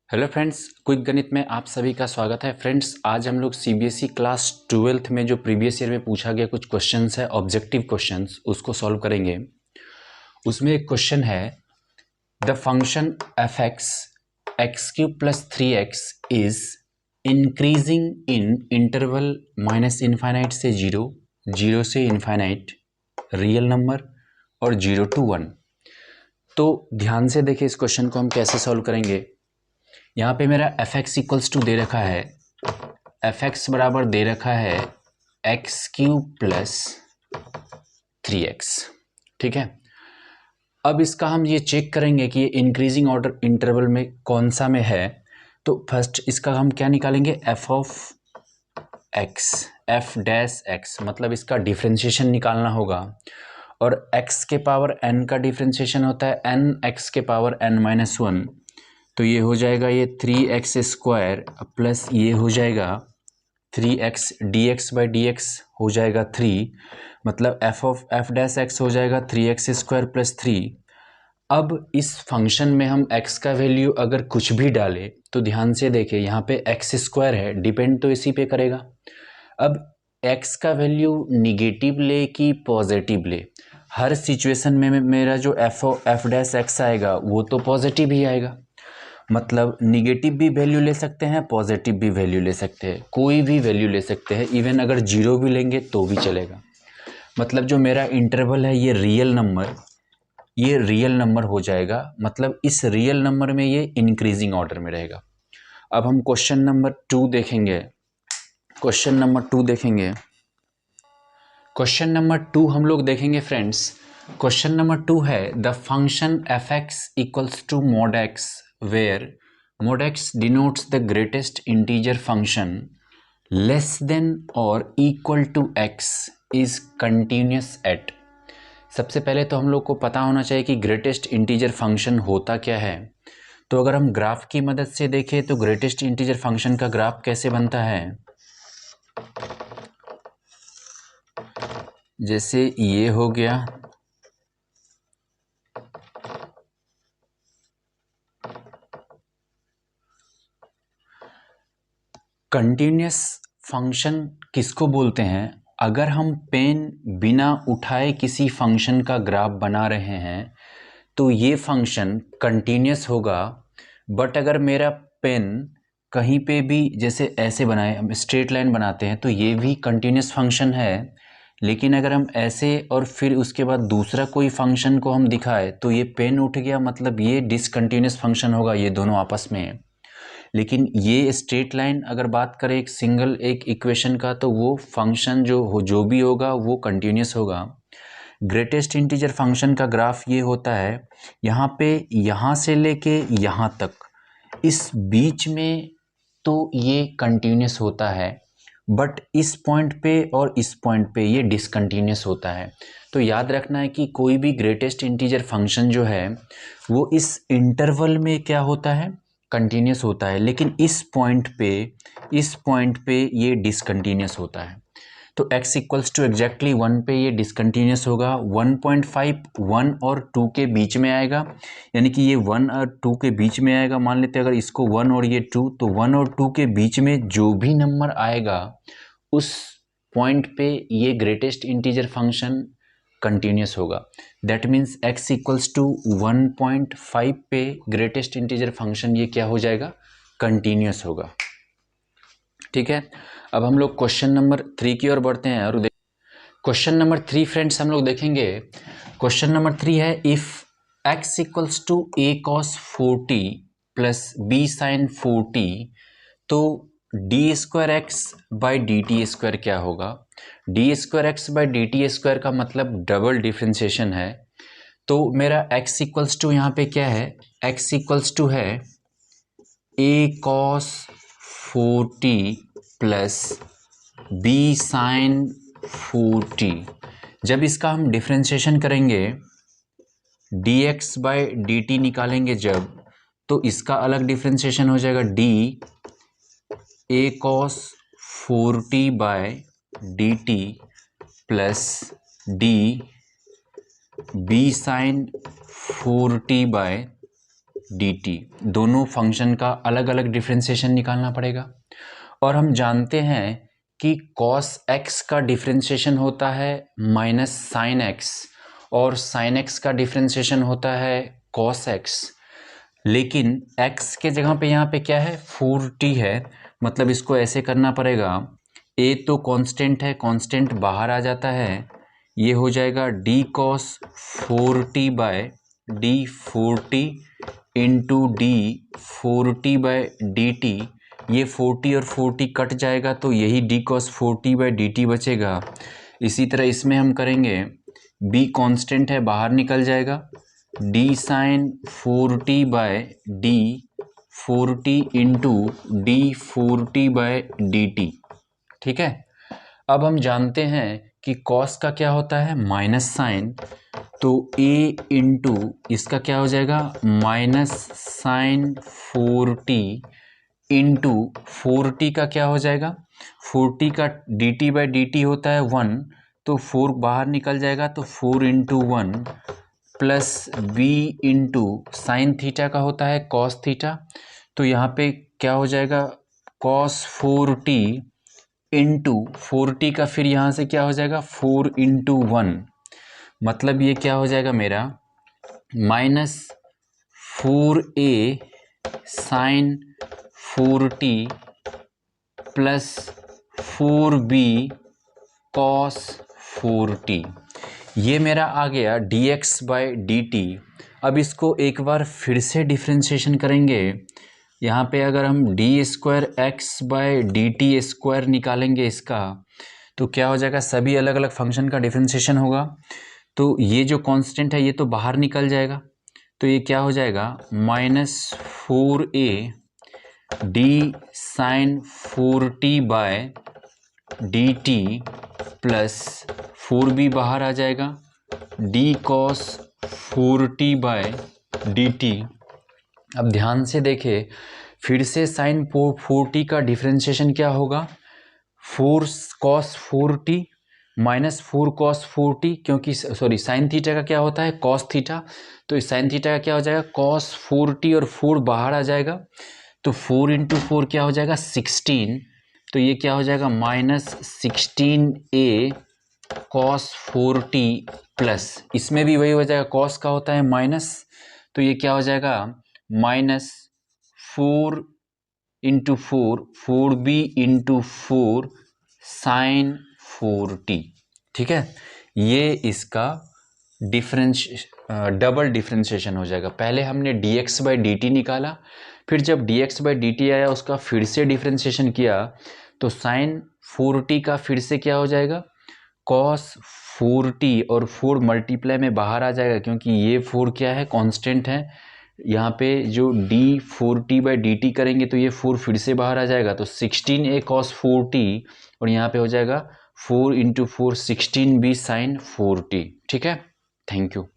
Hello friends, quick गणित में आप सभी का स्वागत है। फ्रेंड्स, आज हम लोग सीबीएसई क्लास 12th में जो प्रीवियस ईयर में पूछा गया कुछ क्वेश्चंस है, ऑब्जेक्टिव क्वेश्चंस, उसको सॉल्व करेंगे। उसमें एक क्वेश्चन है, the function f x cube plus 3x is increasing in interval minus infinite से 0 से इन्फाइनाइट, रियल नंबर और 0 to 1। तो ध्यान से देखिए इस क्वेश्चन को हम कैसे सॉल्व करेंगे। यहाँ पे मेरा एफ एक्स इक्वल्स टू दे रखा है, एफ एक्स बराबर दे रखा है एक्स क्यूब प्लस 3x। ठीक है, अब इसका हम ये चेक करेंगे कि ये इंक्रीजिंग ऑर्डर इंटरवल में कौन सा में है। तो फर्स्ट इसका हम क्या निकालेंगे, F of x, F dash x, मतलब इसका डिफ्रेंशिएशन निकालना होगा। और x के पावर n का डिफ्रेंशिएशन होता है n x के पावर n-1, तो ये हो जाएगा ये 3x स्क्वायर प्लस ये हो जाएगा 3x dx बाई dx हो जाएगा 3, मतलब F of F dash x हो जाएगा 3x स्क्वायर प्लस 3। अब इस फंक्शन में हम x का वैल्यू अगर कुछ भी डालें तो ध्यान से देखिए, यहाँ पे x स्क्वायर है, डिपेंड तो इसी पे करेगा। अब x का वैल्यू निगेटिव ले कि पॉजिटिव ले, हर सिचुएशन में मेरा जो एफ डैश एक्स आएगा वो तो पॉजिटिव ही आएगा। मतलब निगेटिव भी वैल्यू ले सकते हैं, पॉजिटिव भी वैल्यू ले सकते हैं, कोई भी वैल्यू ले सकते हैं, इवन अगर 0 भी लेंगे तो भी चलेगा। मतलब जो मेरा इंटरवल है ये रियल नंबर हो जाएगा, मतलब इस रियल नंबर में ये इंक्रीजिंग ऑर्डर में रहेगा। अब हम क्वेश्चन नंबर 2 देखेंगे। क्वेश्चन नंबर 2 हम लोग देखेंगे फ्रेंड्स। क्वेश्चन नंबर 2 है, the function f x equals to mod x where mod x denotes the greatest integer function less than or equal to x is continuous at। सबसे पहले तो हम लोग को पता होना चाहिए कि ग्रेटेस्ट इंटीजर फंक्शन होता क्या है। तो अगर हम ग्राफ की मदद से देखें तो ग्रेटेस्ट इंटीजर फंक्शन का ग्राफ कैसे बनता है, जैसे ये हो गया, कंटिन्यूस फंक्शन किसको बोलते हैं, अगर हम पेन बिना उठाए किसी फंक्शन का ग्राफ बना रहे हैं तो ये फंक्शन कंटिन्यूस होगा। बट अगर मेरा पेन कहीं पे भी, जैसे ऐसे बनाए, हम स्ट्रेट लाइन बनाते हैं तो ये भी कंटिन्यूस फंक्शन है। लेकिन अगर हम ऐसे और फिर उसके बाद दूसरा कोई फंक्शन को हम दिखाए तो ये पेन उठ गया, मतलब ये डिसकंटिन्यूस फंक्शन होगा, ये दोनों आपस में। लेकिन ये स्ट्रेट लाइन अगर बात करें एक सिंगल एक इक्वेशन का, तो वो फंक्शन जो भी होगा वो कंटिन्यूस होगा। ग्रेटेस्ट इंटीजर फंक्शन का ग्राफ ये होता है, यहाँ पे यहाँ से लेके यहाँ तक, इस बीच में तो ये कंटिन्यूस होता है, बट इस पॉइंट पे और इस पॉइंट पे ये डिसकंटिन्यूस होता है। तो याद रखना है कि कोई भी ग्रेटेस्ट इंटीजर फंक्शन जो है वो इस इंटरवल में क्या होता है, कंटिन्यूस होता है, लेकिन इस पॉइंट पे ये डिसकंटिन्यूस होता है। तो x इक्वल्स टू एग्जैक्टली 1 पे ये डिसकंटिन्यूस होगा। 1.5 1 और 2 के बीच में आएगा, यानी कि ये 1 और 2 के बीच में आएगा। मान लेते हैं अगर इसको 1 और ये 2, तो 1 और 2 के बीच में जो भी नंबर आएगा उस पॉइंट पे ये ग्रेटेस्ट इंटीजर फंक्शन कंटिन्यूस होगा। That means x equals to 1.5 पे ग्रेटेस्ट इंटीजर फंक्शन ये क्या हो जाएगा, कंटिन्यूस होगा। ठीक है, अब हम लोग क्वेश्चन नंबर 3 की ओर बढ़ते हैं और क्वेश्चन नंबर 3 फ्रेंड्स हम लोग देखेंगे। क्वेश्चन नंबर 3 है, if x equals to a cos 4t plus b sin 4t, तो D square X by D T square क्या होगा। D square X by D T square का मतलब डबल डिफ्रेंशिएशन है। तो मेरा x इक्वल्स टू यहाँ पे क्या है, x इक्वल्स टू है a cos 4t plus b sin 4t। जब इसका हम डिफ्रेंशिएशन करेंगे, dx बाई डी टी निकालेंगे जब, तो इसका अलग डिफ्रेंशिएशन हो जाएगा d a cos 4t by D T plus d b sin 4t by D T, दोनों फंक्शन का अलग अलग डिफ्रेंशिएशन निकालना पड़ेगा। और हम जानते हैं कि cos x का डिफ्रेंशिएशन होता है माइनस साइन x, और साइन x का डिफ्रेंशिएशन होता है cos x। लेकिन x के जगह पे यहाँ पे क्या है, 4t है, मतलब इसको ऐसे करना पड़ेगा, a तो कांस्टेंट है, कांस्टेंट बाहर आ जाता है, ये हो जाएगा d cos 4t by d 4t into D 4t by D T. ये 40 और 40 कट जाएगा तो यही d cos 4t by D T बचेगा। इसी तरह इसमें हम करेंगे, b कांस्टेंट है, बाहर निकल जाएगा, d sine 4t by D 4t into D 4t by D T. ठीक है, अब हम जानते हैं कि cos का क्या होता है, माइनस साइन, तो a इंटू इसका क्या हो जाएगा, minus sign 4t into 4t का क्या हो जाएगा, 4t का dt बाई डी टी होता है 1, तो 4 बाहर निकल जाएगा, तो 4 into 1 plus b into sine theta का होता है cos थीटा, तो यहाँ पे क्या हो जाएगा, cos 4t इंटू 4t का फिर यहाँ से क्या हो जाएगा, 4 इंटू 1, मतलब ये क्या हो जाएगा मेरा, minus 4a sign 4t plus 4b cos 4t। ये मेरा आ गया dx बाई डी टी। अब इसको एक बार फिर से डिफ्रेंशिएशन करेंगे। यहाँ पे अगर हम D square X by D T square निकालेंगे इसका, तो क्या हो जाएगा, सभी अलग अलग फंक्शन का डिफ्रेंशिएशन होगा, तो ये जो कांस्टेंट है ये तो बाहर निकल जाएगा, तो ये क्या हो जाएगा, minus 4a D sine 4t by D T plus 4b बाहर आ जाएगा, D cos 4t by D T. अब ध्यान से देखें, फिर से साइन 4t का डिफ्रेंशिएशन क्या होगा, 4 cos 4t minus 4 cos 4t, क्योंकि सॉरी साइन थीटा का क्या होता है, cos थीटा, तो इस साइन थीटा का क्या हो जाएगा, cos 4t, और 4 बाहर आ जाएगा, तो 4 इंटू 4 क्या हो जाएगा, 16, तो ये क्या हो जाएगा, minus 16a cos 4t plus, इसमें भी वही हो जाएगा, cos का होता है माइनस, तो ये क्या हो जाएगा, minus 4 into 4 4b into 4 sign 4t। ठीक है, ये इसका डबल डिफ्रेंशिएशन हो जाएगा। पहले हमने dx बाई डी टी निकाला, फिर जब dx बाई डी टी आया उसका फिर से डिफ्रेंशिएशन किया, तो साइन 4t का फिर से क्या हो जाएगा, cos 4t, और 4 मल्टीप्लाई में बाहर आ जाएगा, क्योंकि ये 4 क्या है, कांस्टेंट है, यहाँ पे जो D 4t by D T करेंगे तो ये 4 फिर से बाहर आ जाएगा, तो 16a cos 4t, और यहाँ पे हो जाएगा 4 इंटू 4 16b साइन 4t। ठीक है, थैंक यू।